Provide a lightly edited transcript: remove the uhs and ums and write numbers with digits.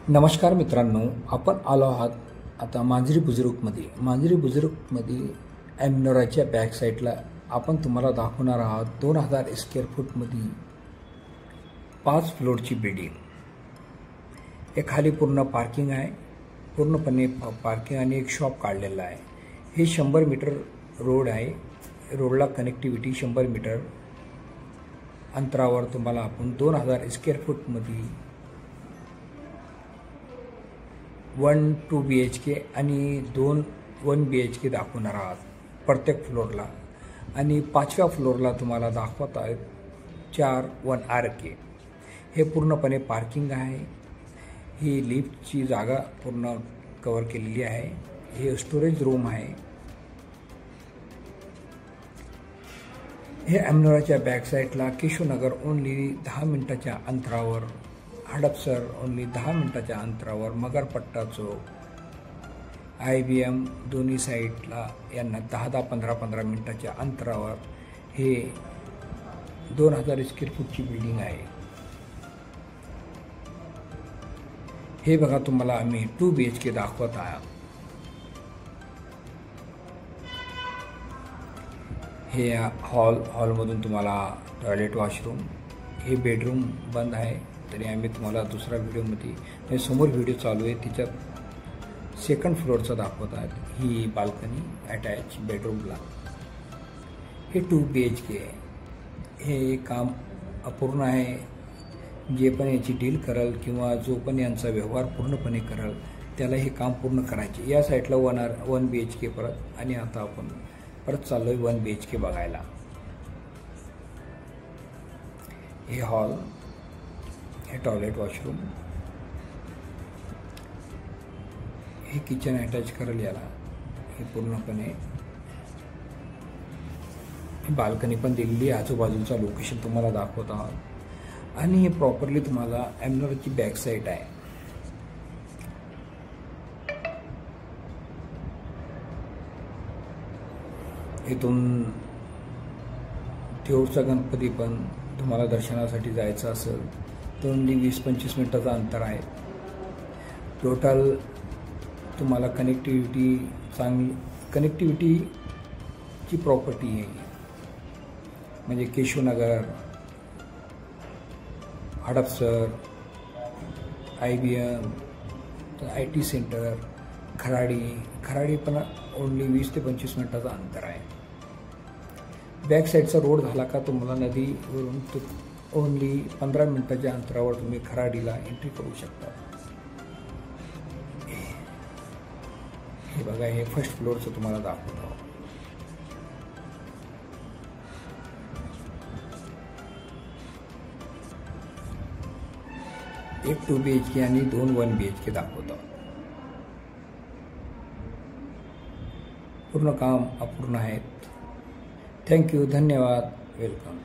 नमस्कार मित्रांनो, आपण आलो आहात आता मांजरी बुजुर्गमध्ये एमनोराच्या बॅक साईडला आपण तुम्हाला दाखवणार आहात 2000 स्क्वेअर फूटमध्ये 5 फ्लोअरची बिल्डिंग. हे खाली पूर्ण पार्किंग आहे, पूर्णपणे पार्किंग आणि एक शॉप काढलेला आहे. हे 100 मीटर रोड आहे. रोडला कनेक्टिव्हिटी 100 मीटर अंतरावर तुम्हाला आपण 2000 स्क्वेअर फूटमध्ये 1 BHK आणि 2 1 BHK दाखवणार आहात प्रत्येक फ्लोअरला. आणि 5व्या फ्लोअरला तुम्हाला दाखवत आहेत 4 1 RK. हे पूर्णपणे पार्किंग आहे. ही लिफ्टची जागा पूर्ण कव्हर केलेली आहे. हे स्टोरेज रूम आहे. हे एमनोराच्या बॅक साईडला केशवनगर ओनली 10 मिनिटाच्या अंतरावर, हडपसर ओनली 10 मिनिटाच्या अंतरावर, मगरपट्टा चौक, IBM दोन्ही साईडला यांना 10 15 मिनिटाच्या अंतरावर हे 2000 स्क्वेअर फूटची बिल्डिंग आहे. हे बघा, तुम्हाला आम्ही 2 BHK दाखवत आहोत. हे हॉलमधून तुम्हाला टॉयलेट, वॉशरूम, हे बेडरूम बंद आहे तरी आम्ही तुम्हाला दुसऱ्या व्हिडिओमध्ये समोर व्हिडिओ चालू आहे तिच्यात सेकंड फ्लोअरचा दाखवत आहात. ही बाल्कनी अटॅच बेडरूमला. हे 2 BHK आहे. हे काम अपूर्ण आहे. जे पण याची डील करेल किंवा जो पण यांचा व्यवहार पूर्णपणे करेल त्याला हे काम पूर्ण करायचे. या साईडला 1 BHK परत. आणि आता आपण परत चाललोय 1 BHK बघायला. हे हॉल, हे टॉयलेट, वॉशरूम, हे किचन अटॅच करेल याला. हे पूर्णपणे बाल्कनी पण दिलेली. आजूबाजूचा लोकेशन तुम्हाला दाखवत आहोत. आणि हे प्रॉपरली तुम्हाला एमनोराची बॅक साईड आहे. इथून थेऊरचा गणपती पण तुम्हाला दर्शनासाठी जायचं असेल तर ओनली 20-25 मिनिटाचं अंतर आहे. टोटल तुम्हाला कनेक्टिव्हिटीची प्रॉपर्टी आहे. म्हणजे Keshavnagar, Hadapsar, IBM, IT centre, Kharadi पण ओनली 20 ते 25 मिनिटाचं अंतर आहे. बॅक साईडचा रोड झाला का तुम्हाला नदीवरून ओनली 15 मिनिटाच्या अंतरावर तुम्ही खराडीला एंट्री करू शकता. हे बघा, हे फर्स्ट फ्लोअरचं तुम्हाला दाखवतो. एक 2 BHK आणि 2 1 BHK दाखवतो. पूर्ण काम अपूर्ण आहेत. थँक्यू, धन्यवाद, वेलकम.